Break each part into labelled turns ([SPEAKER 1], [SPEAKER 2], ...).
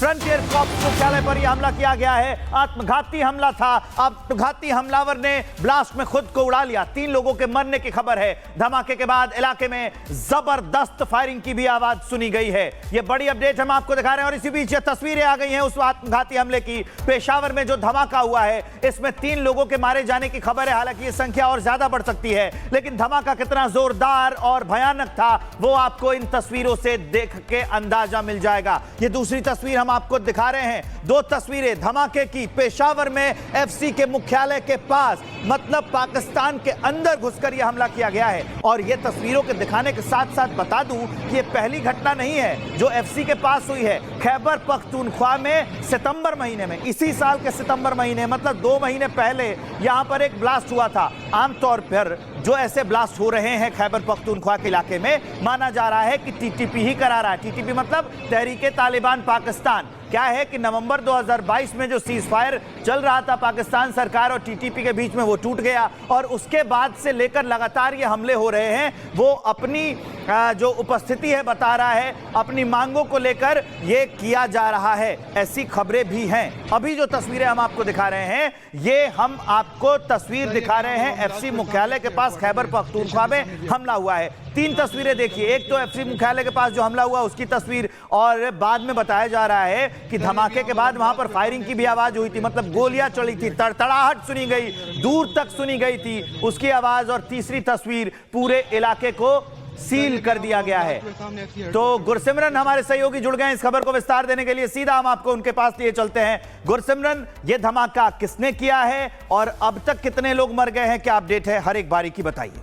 [SPEAKER 1] Frontier corps मुख्यालय पर यह हमला किया गया है। आत्मघाती हमला था। आत्मघाती हमलावर ने ब्लास्ट में खुद को उड़ा लिया। 3 लोगों के मरने की खबर है। धमाके के बाद इलाके में जबरदस्त फायरिंग की भी आवाज सुनी गई है। यह बड़ी अपडेट हम आपको दिखा रहे हैं और इसी बीच ये तस्वीरें आ गई हैं उस आत्मघाती हमले की। पेशावर में जो धमाका हुआ है इसमें 3 लोगों के मारे जाने की खबर है। हालांकि ये संख्या और ज्यादा बढ़ सकती है, लेकिन धमाका कितना जोरदार और भयानक था वो आपको इन तस्वीरों से देख के अंदाजा मिल जाएगा। ये दूसरी तस्वीर हम आपको दिखा रहे हैं। 2 तस्वीरें धमाके की। पेशावर में एफसी के मुख्यालय के पास, मतलब पाकिस्तान के अंदर घुसकर यह हमला किया गया है। और यह तस्वीरों के दिखाने के साथ साथ बता दूं कि यह पहली घटना नहीं है जो एफसी के पास हुई है। खैबर पख्तूनख्वा में सितंबर महीने में, इसी साल के सितंबर महीने, मतलब 2 महीने पहले यहां पर एक ब्लास्ट हुआ था। आमतौर पर जो ऐसे ब्लास्ट हो रहे हैं खैबर पख्तूनख्वा के इलाके में, माना जा रहा है कि टीटीपी ही करा रहा है। टीटीपी मतलब तहरीके तालिबान पाकिस्तान। क्या है कि नवंबर 2022 में जो सीज फायर चल रहा था पाकिस्तान सरकार और टीटीपी के बीच में, वो टूट गया और उसके बाद से लेकर लगातार ये हमले हो रहे हैं। वो अपनी जो उपस्थिति है बता रहा है, अपनी मांगों को लेकर ये किया जा रहा है। ऐसी खबरें भी हैं। अभी जो तस्वीरें हम आपको दिखा रहे हैं, ये हम आपको तस्वीर दिखा रहे हैं एफसी मुख्यालय के पास खैबर पख्तूनख्वा में हमला हुआ है। 3 तस्वीरें देखिए। एक तो एफसी मुख्यालय के पास जो हमला हुआ उसकी तस्वीर, और बाद में बताया जा रहा है कि धमाके के बाद वहां पर फायरिंग की भी आवाज हुई थी, मतलब गोलियां चली थी, तड़तड़ाहट सुनी गई, दूर तक सुनी गई थी उसकी आवाज। और तीसरी तस्वीर, पूरे इलाके को सील कर दिया गया है। तो गुरसिमरन हमारे सहयोगी जुड़ गए इस खबर को विस्तार देने के लिए। सीधा हम आपको उनके पास लिए चलते हैं। गुरसिमरन, ये धमाका किसने किया है और अब तक कितने लोग मर गए हैं, क्या अपडेट है, हर एक बारीकी बताइए।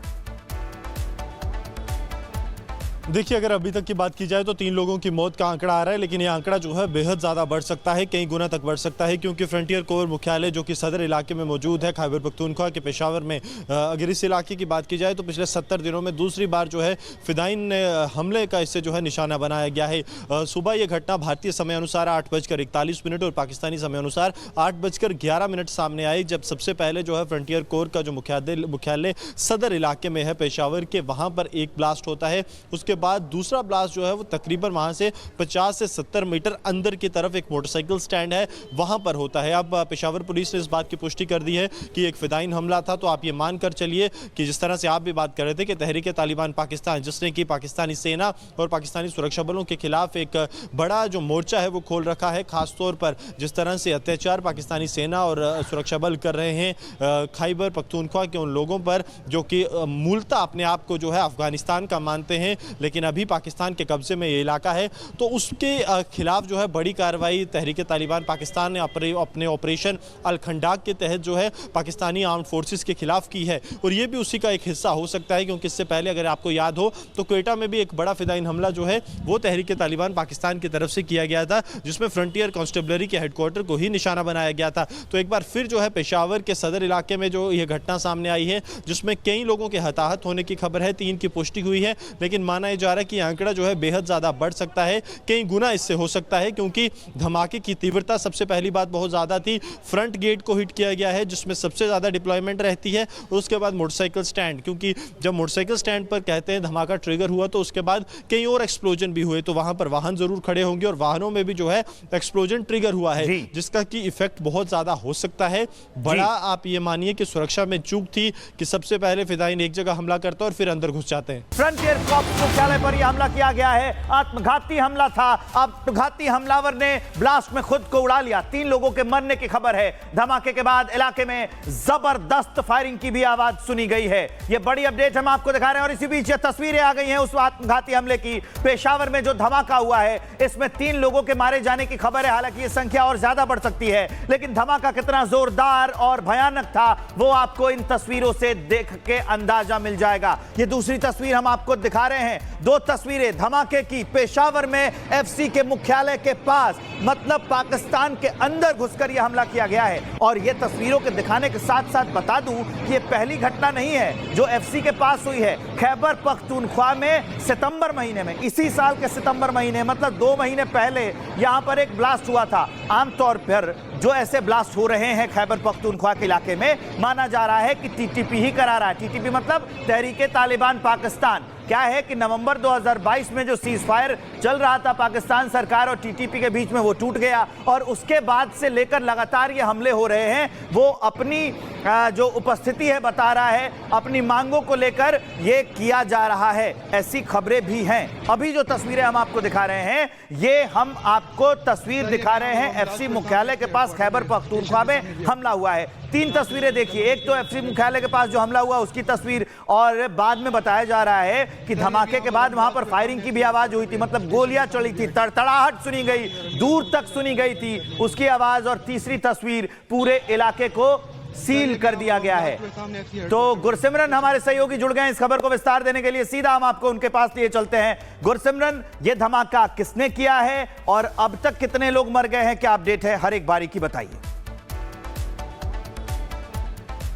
[SPEAKER 2] देखिए, अगर अभी तक की बात की जाए तो 3 लोगों की मौत का आंकड़ा आ रहा है, लेकिन ये आंकड़ा जो है बेहद ज़्यादा बढ़ सकता है, कई गुना तक बढ़ सकता है, क्योंकि फ्रंटियर कोर मुख्यालय जो कि सदर इलाके में मौजूद है खैबर पख्तूनख्वा के पेशावर में, अगर इस इलाके की बात की जाए तो पिछले 70 दिनों में दूसरी बार जो है फिदाइन ने हमले का इससे जो है निशाना बनाया गया है। सुबह ये घटना भारतीय समय अनुसार 8:41 और पाकिस्तानी समय अनुसार 8:11 सामने आई, जब सबसे पहले जो है फ्रंटियर कोर का जो मुख्यालय सदर इलाके में है पेशावर के, वहाँ पर एक ब्लास्ट होता है। उसके बाद दूसरा ब्लास्ट जो है वो तकरीबन वहां से 50 से 70 मीटर अंदर की तरफ एक मोटरसाइकिल स्टैंड है वहां पर होता है। अब पेशावर पुलिस ने इस बात की पुष्टि कर दी है कि एक फिदाइन हमला था। तो आप ये मानकर चलिए कि जिस तरह से आप भी बात कर रहे थे कि तहरीके तालिबान पाकिस्तान, जिसने कि पाकिस्तानी सेना और पाकिस्तानी सुरक्षा बलों के खिलाफ एक बड़ा जो मोर्चा है वो खोल रखा है, खासतौर पर जिस तरह से अत्याचार पाकिस्तानी सेना और सुरक्षा बल कर रहे हैं खैबर पख्तूनख्वा के उन लोगों पर जो कि मूलतः अपने आप को जो है अफगानिस्तान का मानते हैं, लेकिन अभी पाकिस्तान के कब्जे में ये इलाका है। तो उसके खिलाफ जो है बड़ी कार्रवाई तहरीके तालिबान पाकिस्तान ने अपने ऑपरेशन अल-खंडाक के तहत जो है पाकिस्तानी आर्म्ड फोर्सेस के खिलाफ की है। और ये भी उसी का एक हिस्सा हो सकता है, क्योंकि इससे पहले अगर आपको याद हो तो क्वेटा में भी एक बड़ा फिदाइन हमला जो है वो तहरीके तालिबान पाकिस्तान की तरफ से किया गया था, जिसमें फ्रंटियर कांस्टेबलरी के हेडक्वार्टर को ही निशाना बनाया गया था। तो एक बार फिर जो है पेशावर के सदर इलाके में जो यह घटना सामने आई है, जिसमें कई लोगों के हताहत होने की खबर है, 3 की पुष्टि हुई है, लेकिन माना जा रहा है कि आंकड़ा जो है बेहद ज्यादा बढ़ सकता है, कई गुना इससे हो सकता है, क्योंकि धमाके की तीव्रता, सबसे पहली बात, बहुत ज्यादा थी। फ्रंट गेट को हिट किया गया है जिसमें सबसे ज्यादा डिप्लॉयमेंट रहती है। उसके बाद मोटरसाइकिल स्टैंड, क्योंकि जब मोटरसाइकिल स्टैंड पर कहते हैं धमाका ट्रिगर हुआ तो उसके बाद कई और एक्सप्लोजन भी हुए, तो वहां पर वाहन जरूर खड़े होंगे और वाहनों में भी जो है एक्सप्लोजन ट्रिगर हुआ है, जिसका की इफेक्ट बहुत ज्यादा हो सकता है बड़ा। आप ये मानिए कि सुरक्षा में चूक थी कि सबसे पहले फिदाइन एक जगह हमला करता और फिर अंदर घुस जाते हैं।
[SPEAKER 1] फ्रंटियर कॉर्प्स मुख्यालय पर यह हमला किया गया है। आत्मघाती हमला था। आत्मघाती हमलावर ने ब्लास्ट में खुद को उड़ा लिया। 3 लोगों के मरने की खबर है। धमाके के बाद इलाके में जबरदस्त फायरिंग की भी आवाज सुनी गई है। यह बड़ी अपडेट हम आपको दिखा रहे हैं और इसी बीच ये तस्वीरें आ गई हैं उस आत्मघाती हमले की। पेशावर में जो धमाका हुआ है इसमें 3 लोगों के मारे जाने की खबर है। हालांकि ये संख्या और ज्यादा बढ़ सकती है, लेकिन धमाका कितना जोरदार और भयानक था वो आपको इन तस्वीरों से देख के अंदाजा मिल जाएगा। ये दूसरी तस्वीर हम आपको दिखा रहे हैं। 2 तस्वीरें धमाके की। पेशावर में एफसी के मुख्यालय के पास, मतलब पाकिस्तान के अंदर घुसकर यह हमला किया गया है। और यह तस्वीरों के दिखाने के साथ साथ बता दूं कि यह पहली घटना नहीं है जो एफसी के पास हुई है। खैबर पख्तूनख्वा में सितंबर महीने में, इसी साल के सितंबर महीने, मतलब 2 महीने पहले यहां पर एक ब्लास्ट हुआ था। आमतौर पर जो ऐसे ब्लास्ट हो रहे हैं खैबर पख्तूनख्वा के इलाके में, माना जा रहा है कि टीटीपी ही करा रहा है। टीटीपी मतलब तहरीके तालिबान पाकिस्तान। क्या है कि नवंबर 2022 में जो सीज फायर चल रहा था पाकिस्तान सरकार और टीटीपी के बीच में, वो टूट गया और उसके बाद से लेकर लगातार ये हमले हो रहे हैं। वो अपनी जो उपस्थिति है बता रहा है, अपनी मांगों को लेकर ये किया जा रहा है, ऐसी खबरें भी हैं। अभी जो तस्वीरें हम आपको दिखा रहे हैं, ये हम आपको तस्वीर दिखा रहे हैं एफसी मुख्यालय के पास खैबर पख्तूनख्वा में हमला हुआ है। 3 तस्वीरें देखिए, एक तो एफसी मुख्यालय के पास जो हमला हुआ उसकी तस्वीर, और बाद में बताया जा रहा है कि धमाके के बाद वहां पर फायरिंग की भी आवाज हुई थी, मतलब गोलियां चली थी, तड़तड़ाहट सुनी गई, दूर तक सुनी गई थी उसकी आवाज। और तीसरी तस्वीर, पूरे इलाके को सील कर दिया गया है। तो गुरसिमरन हमारे सहयोगी जुड़ गए इस खबर को विस्तार देने के लिए, सीधा हम आपको उनके पास लिए चलते हैं। गुरसिमरन, ये धमाका किसने किया है और अब तक कितने लोग मर गए हैं, क्या अपडेट है, हर एक बारीकी बताइए।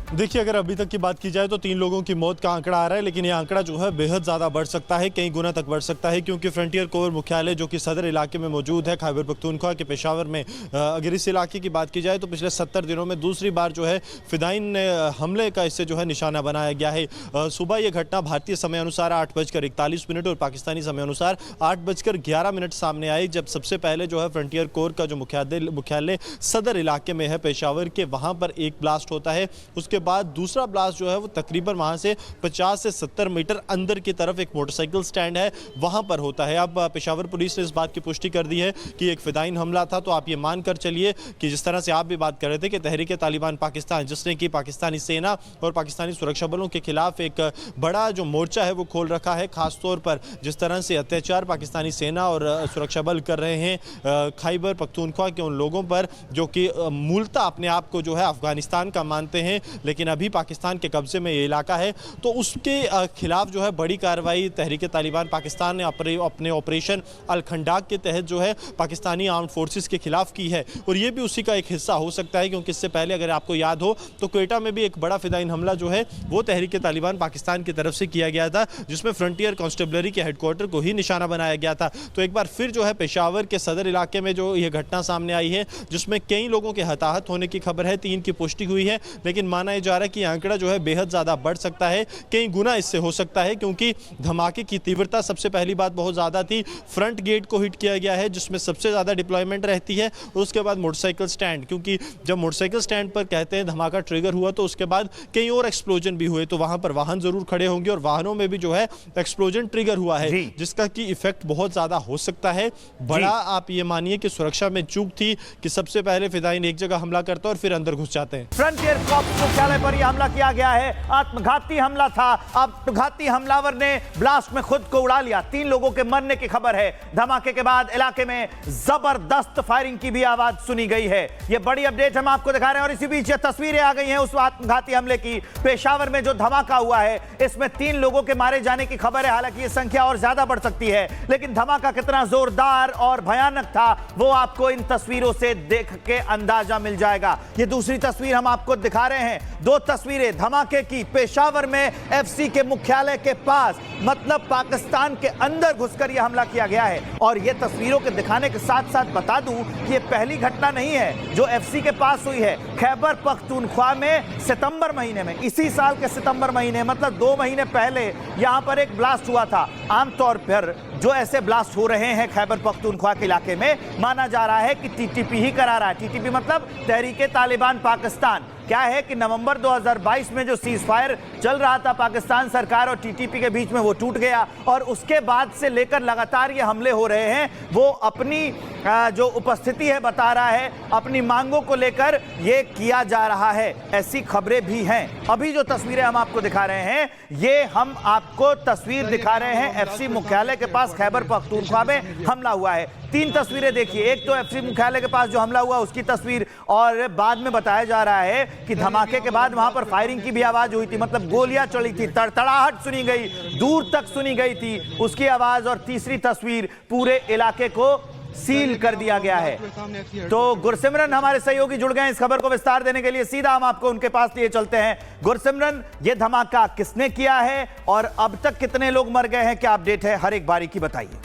[SPEAKER 2] देखिए, अगर अभी तक की बात की जाए तो 3 लोगों की मौत का आंकड़ा आ रहा है, लेकिन ये आंकड़ा जो है बेहद ज़्यादा बढ़ सकता है, कई गुना तक बढ़ सकता है, क्योंकि फ्रंटियर कोर मुख्यालय जो कि सदर इलाके में मौजूद है खैबर पख्तूनख्वा के पेशावर में, अगर इस इलाके की बात की जाए तो पिछले 70 दिनों में दूसरी बार जो है फिदाइन हमले का इससे जो है निशाना बनाया गया है। सुबह ये घटना भारतीय समय अनुसार 8:41 और पाकिस्तानी समय अनुसार 8:11 सामने आई, जब सबसे पहले जो है फ्रंटियर कोर का जो मुख्यालय सदर इलाके में है पेशावर के, वहाँ पर एक ब्लास्ट होता है। उसके बाद दूसरा ब्लास्ट जो है वो तकरीबन वहां से 50 से 70 मीटर अंदर की तरफ एक मोटरसाइकिल स्टैंड है वहां पर होता है। अब पेशावर पुलिस ने इस बात की पुष्टि कर दी है कि एक फिदाइन हमला था। तो आप ये मानकर चलिए कि जिस तरह से आप भी बात कर रहे थे कि तहरीक तालिबान पाकिस्तान, जिसने कि पाकिस्तानी सेना और पाकिस्तानी सुरक्षा बलों के खिलाफ एक बड़ा जो मोर्चा है वो खोल रखा है, खासतौर पर जिस तरह से अत्याचार पाकिस्तानी सेना और सुरक्षा बल कर रहे हैं खैबर पख्तूनख्वा के उन लोगों पर जो कि मूलतः अपने आप को जो है अफगानिस्तान का मानते हैं, लेकिन अभी पाकिस्तान के कब्जे में ये इलाका है। तो उसके खिलाफ जो है बड़ी कार्रवाई तहरीक तालिबान पाकिस्तान ने अपने ऑपरेशन अल-खंडाक के तहत जो है पाकिस्तानी आर्म्ड फोर्सेस के खिलाफ की है, और ये भी उसी का एक हिस्सा हो सकता है, क्योंकि इससे पहले अगर आपको याद हो तो क्वेटा में भी एक बड़ा फिदाइन हमला जो है वो तहरीक तालिबान पाकिस्तान की तरफ से किया गया था, जिसमें फ्रंटियर कांस्टेबलरी के हेडक्वार्टर को ही निशाना बनाया गया था। तो एक बार फिर जो है पेशावर के सदर इलाके में जो यह घटना सामने आई है, जिसमें कई लोगों के हताहत होने की खबर है, 3 की पुष्टि हुई है, लेकिन माना जा रहा है कि आंकड़ा जो है बेहद ज्यादा बढ़ सकता है, कई गुना इससे हो सकता है, क्योंकि धमाके की तीव्रता सबसे पहली बात बहुत ज्यादा थी। फ्रंट गेट को हिट किया गया है जिसमें सबसे ज्यादा डिप्लॉयमेंट रहती है, और उसके बाद मोटरसाइकिल स्टैंड, क्योंकि जब मोटरसाइकिल स्टैंड पर कहते हैं धमाका ट्रिगर हुआ तो उसके बाद कई और एक्सप्लोजन भी हुए, तो वहां पर वाहन जरूर खड़े होंगे और वाहनों में भी जो है एक्सप्लोजन ट्रिगर हुआ है, जिसका की इफेक्ट बहुत ज्यादा हो सकता है बड़ा। आप ये मानिए कि सुरक्षा में चूक थी कि सबसे पहले फिदाइन एक जगह हमला करता और फिर अंदर घुस जाते हैं।
[SPEAKER 1] फ्रंटियर कॉर्प्स मुख्यालय पर यह हमला किया गया है, आत्मघाती हमला था। आत्मघाती हमलावर ने ब्लास्ट में खुद को उड़ा लिया, 3 लोगों के मरने की खबर है। धमाके के बाद इलाके में जबरदस्त फायरिंग की भी आवाज सुनी गई है। यह बड़ी अपडेट हम आपको दिखा रहे हैं, और इसी बीच ये तस्वीरें आ गई हैं उस आत्मघाती हमले की। पेशावर में जो धमाका हुआ है इसमें 3 लोगों के मारे जाने की खबर है, हालांकि ये संख्या और ज्यादा बढ़ सकती है, लेकिन धमाका कितना जोरदार और भयानक था वो आपको इन तस्वीरों से देख के अंदाजा मिल जाएगा। ये दूसरी तस्वीर हम आपको दिखा रहे हैं, 2 तस्वीरें धमाके की पेशावर में एफसी के मुख्यालय के पास, मतलब पाकिस्तान के अंदर घुसकर यह हमला किया गया है। और यह तस्वीरों के दिखाने के साथ साथ बता दूं कि यह पहली घटना नहीं है जो एफसी के पास हुई है। खैबर पख्तूनख्वा में सितंबर महीने में, इसी साल के सितंबर महीने, मतलब 2 महीने पहले यहां पर एक ब्लास्ट हुआ था। आमतौर पर जो ऐसे ब्लास्ट हो रहे हैं खैबर पख्तूनख्वा के इलाके में, माना जा रहा है कि टीटीपी ही करा रहा है। टीटीपी मतलब तहरीक तालिबान पाकिस्तान। क्या है कि नवंबर 2022 में जो सीज फायर चल रहा था पाकिस्तान सरकार और टीटीपी के बीच में, वो टूट गया और उसके बाद से लेकर लगातार ये हमले हो रहे हैं। वो अपनी जो उपस्थिति है बता रहा है, अपनी मांगों को लेकर ये किया जा रहा है, ऐसी खबरें भी हैं। अभी जो तस्वीरें हम आपको दिखा रहे हैं, ये हम आपको तस्वीर दिखा रहे हैं एफसी मुख्यालय के पास खैबर पख्तूनख्वा में हमला हुआ है। 3 तस्वीरें देखिए, एक तो एफसी मुख्यालय के पास जो हमला हुआ उसकी तस्वीर, और बाद में बताया जा रहा है कि धमाके के बाद वहां पर फायरिंग की भी आवाज हुई थी, मतलब गोलियां चली थी, तड़तड़ाहट सुनी गई, दूर तक सुनी गई थी उसकी आवाज। और तीसरी तस्वीर, पूरे इलाके को सील कर दिया गया है। तो गुरसिमरन हमारे सहयोगी जुड़ गए इस खबर को विस्तार देने के लिए, सीधा हम आपको उनके पास लिए चलते हैं। गुरसिमरन, ये धमाका किसने किया है और अब तक कितने लोग मर गए हैं, क्या अपडेट है, हर एक बारीकी बताइए।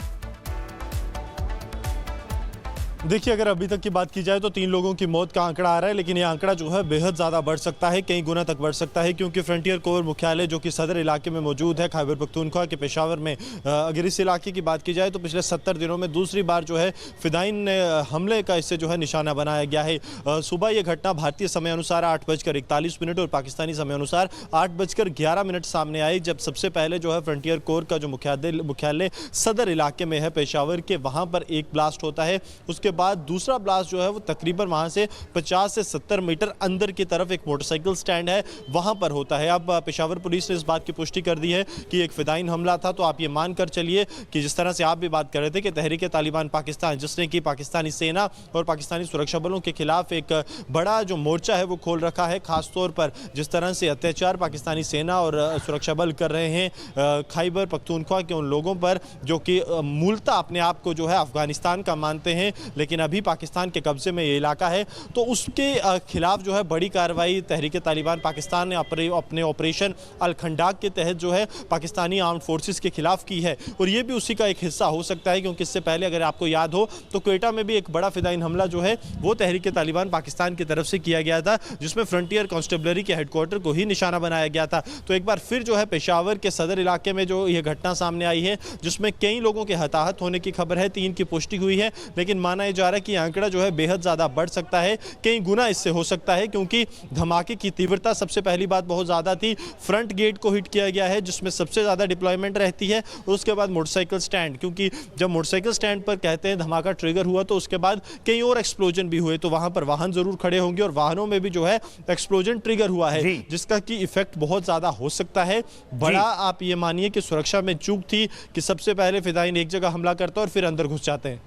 [SPEAKER 2] देखिए, अगर अभी तक की बात की जाए तो 3 लोगों की मौत का आंकड़ा आ रहा है, लेकिन ये आंकड़ा जो है बेहद ज़्यादा बढ़ सकता है, कई गुना तक बढ़ सकता है, क्योंकि फ्रंटियर कोर मुख्यालय जो कि सदर इलाके में मौजूद है खैबर पख्तूनख्वा के पेशावर में, अगर इस इलाके की बात की जाए तो पिछले 70 दिनों में दूसरी बार जो है फिदाइन हमले का इससे जो है निशाना बनाया गया है। सुबह ये घटना भारतीय समय अनुसार 8:41 और पाकिस्तानी समय अनुसार 8:11 सामने आई, जब सबसे पहले जो है फ्रंटियर कोर का जो मुख्यालय सदर इलाके में है पेशावर के, वहाँ पर एक ब्लास्ट होता है। उसके बाद दूसरा ब्लास्ट जो है वो तकरीबन वहां से 50 से 70 मीटर अंदर की तरफ एक मोटरसाइकिल स्टैंड है वहां पर होता है। अब पेशावर पुलिस ने इस बात की पुष्टि कर दी है कि एक फिदाइन हमला था, तो आप ये मानकर चलिए कि जिस तरह से आप भी बात कर रहे थे कि तहरीक तालिबान पाकिस्तान, जिसने कि पाकिस्तानी सेना और पाकिस्तानी सुरक्षा बलों के खिलाफ एक बड़ा जो मोर्चा है वो खोल रखा है, खासतौर पर जिस तरह से अत्याचार पाकिस्तानी सेना और सुरक्षा बल कर रहे हैं खैबर पख्तूनख्वा के उन लोगों पर जो कि मूलतः अपने आप को जो है अफगानिस्तान का मानते हैं, लेकिन अभी पाकिस्तान के कब्जे में ये इलाका है, तो उसके खिलाफ जो है बड़ी कार्रवाई तहरीक तालिबान पाकिस्तान ने अपने ऑपरेशन अल खंडाक के तहत जो है पाकिस्तानी आर्म्ड फोर्सेस के खिलाफ की है। और ये भी उसी का एक हिस्सा हो सकता है, क्योंकि इससे पहले अगर आपको याद हो तो क्वेटा में भी एक बड़ा फिदाइन हमला जो है वो तहरीक तालिबान पाकिस्तान की तरफ से किया गया था, जिसमें फ्रंटियर कांस्टेबलरी के हेडक्वार्टर को ही निशाना बनाया गया था। तो एक बार फिर जो है पेशावर के सदर इलाके में जो ये घटना सामने आई है, जिसमें कई लोगों के हताहत होने की खबर है, 3 की पुष्टि हुई है, लेकिन माना जा रहा है कि आंकड़ा जो है बेहद ज़्यादा बढ़ सकता है, कई गुना इससे हो सकता है, क्योंकि धमाके की तीव्रता सबसे पहली बात बहुत ज़्यादा थी। फ्रंट गेट को हिट किया गया है जिसमें सबसे ज़्यादा डिप्लॉयमेंट रहती है, और उसके बाद मोटरसाइकिल स्टैंड, क्योंकि जब मोटरसाइकिल स्टैंड पर कहते हैं धमाका ट्रिगर हुआ तो उसके बाद कई और एक्सप्लोजन भी हुए, तो वहाँ पर वाहन ज़रूर खड़े होंगे और वाहनों में भी जो है एक्सप्लोजन ट्रिगर हुआ है, जिसका कि इफेक्ट बहुत ज़्यादा हो सकता है बड़ा। आप ये मानिए कि सुरक्षा में चूक थी कि सबसे पहले फिदाइन एक जगह हमला करता और फिर अंदर घुस जाते हैं।